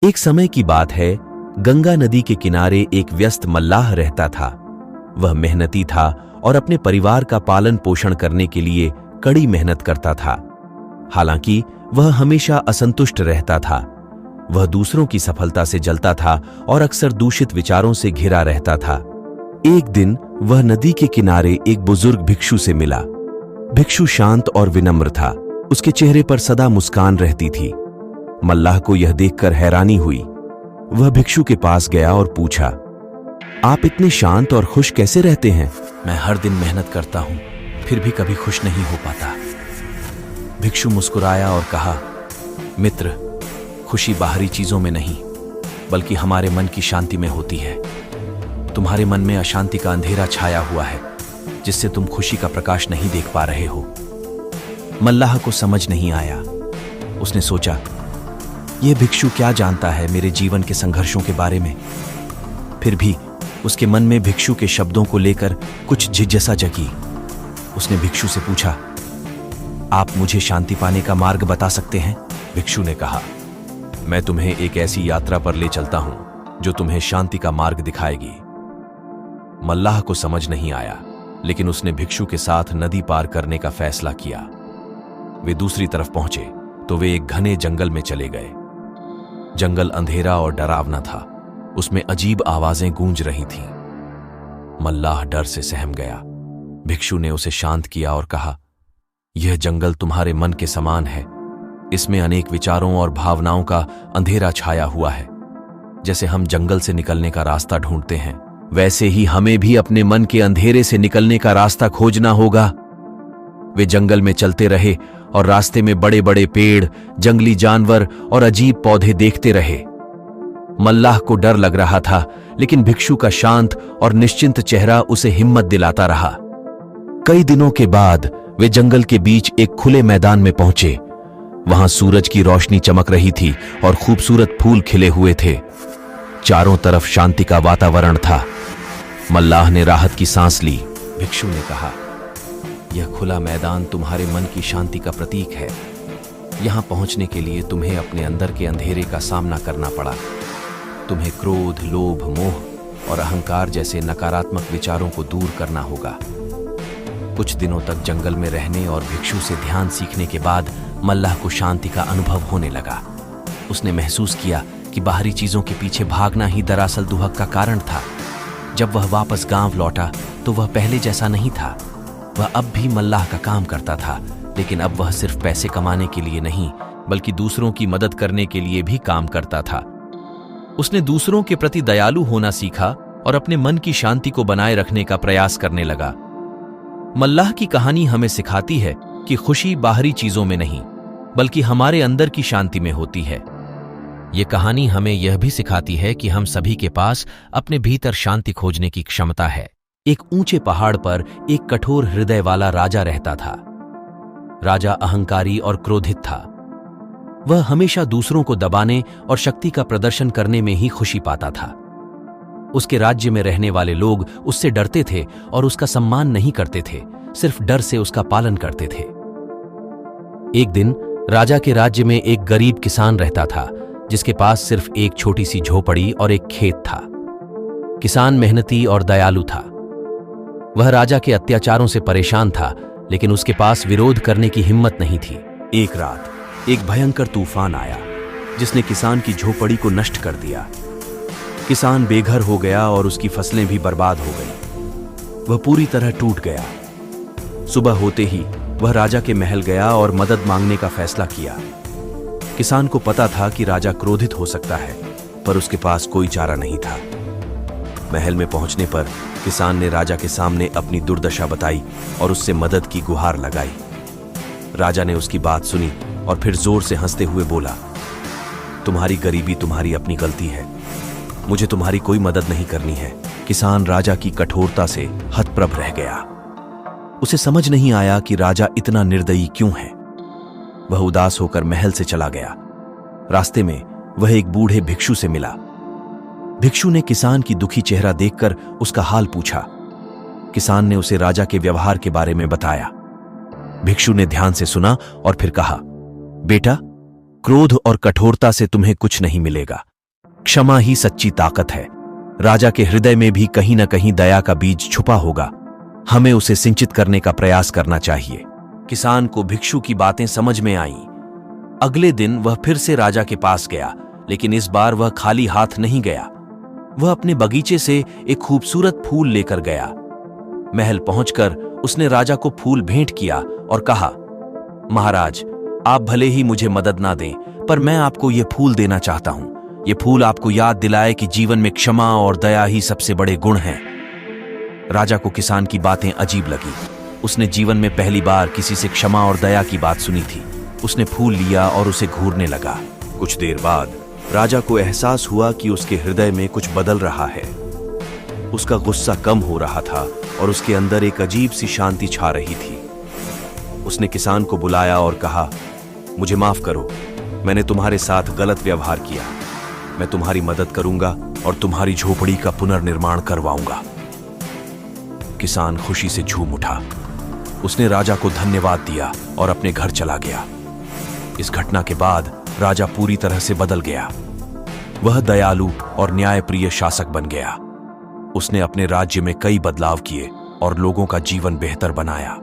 एक समय की बात है, गंगा नदी के किनारे एक व्यस्त मल्लाह रहता था। वह मेहनती था और अपने परिवार का पालन पोषण करने के लिए कड़ी मेहनत करता था। हालांकि वह हमेशा असंतुष्ट रहता था। वह दूसरों की सफलता से जलता था और अक्सर दूषित विचारों से घिरा रहता था। एक दिन वह नदी के किनारे एक बुजुर्ग भिक्षु से मिला। भिक्षु शांत और विनम्र था। उसके चेहरे पर सदा मुस्कान रहती थी। मल्लाह को यह देखकर हैरानी हुई। वह भिक्षु के पास गया और पूछा, आप इतने शांत और खुश कैसे रहते हैं? मैं हर दिन मेहनत करता हूं, फिर भी कभी खुश नहीं हो पाता। भिक्षु मुस्कुराया और कहा, मित्र, खुशी बाहरी चीजों में नहीं बल्कि हमारे मन की शांति में होती है। तुम्हारे मन में अशांति का अंधेरा छाया हुआ है, जिससे तुम खुशी का प्रकाश नहीं देख पा रहे हो। मल्लाह को समझ नहीं आया। उसने सोचा, यह भिक्षु क्या जानता है मेरे जीवन के संघर्षों के बारे में। फिर भी उसके मन में भिक्षु के शब्दों को लेकर कुछ जिज्ञासा जगी। उसने भिक्षु से पूछा, आप मुझे शांति पाने का मार्ग बता सकते हैं? भिक्षु ने कहा, मैं तुम्हें एक ऐसी यात्रा पर ले चलता हूं जो तुम्हें शांति का मार्ग दिखाएगी। मल्लाह को समझ नहीं आया, लेकिन उसने भिक्षु के साथ नदी पार करने का फैसला किया। वे दूसरी तरफ पहुंचे तो वे एक घने जंगल में चले गए। जंगल अंधेरा और डरावना था। उसमें अजीब आवाजें गूंज रही थीं। मल्लाह डर से सहम गया। भिक्षु ने उसे शांत किया और कहा, यह जंगल तुम्हारे मन के समान है। इसमें अनेक विचारों और भावनाओं का अंधेरा छाया हुआ है। जैसे हम जंगल से निकलने का रास्ता ढूंढते हैं, वैसे ही हमें भी अपने मन के अंधेरे से निकलने का रास्ता खोजना होगा। वे जंगल में चलते रहे और रास्ते में बड़े बड़े पेड़, जंगली जानवर और अजीब पौधे देखते रहे। मल्लाह को डर लग रहा था, लेकिन भिक्षु का शांत और निश्चिंत चेहरा उसे हिम्मत दिलाता रहा। कई दिनों के बाद वे जंगल के बीच एक खुले मैदान में पहुंचे। वहां सूरज की रोशनी चमक रही थी और खूबसूरत फूल खिले हुए थे। चारों तरफ शांति का वातावरण था। मल्लाह ने राहत की सांस ली। भिक्षु ने कहा, यह खुला मैदान तुम्हारे मन की शांति का प्रतीक है। यहां पहुंचने के लिए तुम्हें अपने अंदर के अंधेरे का सामना करना पड़ा। तुम्हें क्रोध, लोभ, मोह और अहंकार जैसे नकारात्मक विचारों को दूर करना होगा। कुछ दिनों तक जंगल में रहने और भिक्षु से ध्यान सीखने के बाद मल्लाह को शांति का अनुभव होने लगा। उसने महसूस किया कि बाहरी चीजों के पीछे भागना ही दरअसल दुहक का कारण था। जब वह वापस गांव लौटा तो वह पहले जैसा नहीं था। वह अब भी मल्लाह का काम करता था, लेकिन अब वह सिर्फ पैसे कमाने के लिए नहीं बल्कि दूसरों की मदद करने के लिए भी काम करता था। उसने दूसरों के प्रति दयालु होना सीखा और अपने मन की शांति को बनाए रखने का प्रयास करने लगा। मल्लाह की कहानी हमें सिखाती है कि खुशी बाहरी चीजों में नहीं बल्कि हमारे अंदर की शांति में होती है। यह कहानी हमें यह भी सिखाती है कि हम सभी के पास अपने भीतर शांति खोजने की क्षमता है। एक ऊंचे पहाड़ पर एक कठोर हृदय वाला राजा रहता था। राजा अहंकारी और क्रोधित था। वह हमेशा दूसरों को दबाने और शक्ति का प्रदर्शन करने में ही खुशी पाता था। उसके राज्य में रहने वाले लोग उससे डरते थे और उसका सम्मान नहीं करते थे, सिर्फ डर से उसका पालन करते थे। एक दिन राजा के राज्य में एक गरीब किसान रहता था, जिसके पास सिर्फ एक छोटी सी झोपड़ी और एक खेत था। किसान मेहनती और दयालु था। वह राजा के अत्याचारों से परेशान था, लेकिन उसके पास विरोध करने की हिम्मत नहीं थी। एक रात एक भयंकर तूफान आया, जिसने किसान की झोपड़ी को नष्ट कर दिया। किसान बेघर हो गया और उसकी फसलें भी बर्बाद हो गई। वह पूरी तरह टूट गया। सुबह होते ही वह राजा के महल गया और मदद मांगने का फैसला किया। किसान को पता था कि राजा क्रोधित हो सकता है, पर उसके पास कोई चारा नहीं था। महल में पहुंचने पर किसान ने राजा के सामने अपनी दुर्दशा बताई और उससे मदद की गुहार लगाई। राजा ने उसकी बात सुनी और फिर जोर से हंसते हुए बोला, तुम्हारी गरीबी तुम्हारी अपनी गलती है, मुझे तुम्हारी कोई मदद नहीं करनी है। किसान राजा की कठोरता से हतप्रभ रह गया। उसे समझ नहीं आया कि राजा इतना निर्दयी क्यों है। वह उदास होकर महल से चला गया। रास्ते में वह एक बूढ़े भिक्षु से मिला। भिक्षु ने किसान की दुखी चेहरा देखकर उसका हाल पूछा। किसान ने उसे राजा के व्यवहार के बारे में बताया। भिक्षु ने ध्यान से सुना और फिर कहा, बेटा, क्रोध और कठोरता से तुम्हें कुछ नहीं मिलेगा। क्षमा ही सच्ची ताकत है। राजा के हृदय में भी कहीं न कहीं दया का बीज छुपा होगा। हमें उसे सिंचित करने का प्रयास करना चाहिए। किसान को भिक्षु की बातें समझ में आईं। अगले दिन वह फिर से राजा के पास गया, लेकिन इस बार वह खाली हाथ नहीं गया। वह अपने बगीचे से एक खूबसूरत फूल लेकर गया। महल पहुंचकर उसने राजा को फूल भेंट किया और कहा, महाराज, आप भले ही मुझे मदद ना दें, पर मैं आपको ये फूल देना चाहता हूं। ये फूल आपको याद दिलाए कि जीवन में क्षमा और दया ही सबसे बड़े गुण हैं। राजा को किसान की बातें अजीब लगी। उसने जीवन में पहली बार किसी से क्षमा और दया की बात सुनी थी। उसने फूल लिया और उसे घूरने लगा। कुछ देर बाद राजा को एहसास हुआ कि उसके हृदय में कुछ बदल रहा है। उसका गुस्सा कम हो रहा था और उसके अंदर एक अजीब सी शांति छा रही थी। उसने किसान को बुलाया और कहा, मुझे माफ करो, मैंने तुम्हारे साथ गलत व्यवहार किया। मैं तुम्हारी मदद करूंगा और तुम्हारी झोपड़ी का पुनर्निर्माण करवाऊंगा। किसान खुशी से झूम उठा। उसने राजा को धन्यवाद दिया और अपने घर चला गया। इस घटना के बाद राजा पूरी तरह से बदल गया। वह दयालु और न्यायप्रिय शासक बन गया। उसने अपने राज्य में कई बदलाव किए और लोगों का जीवन बेहतर बनाया।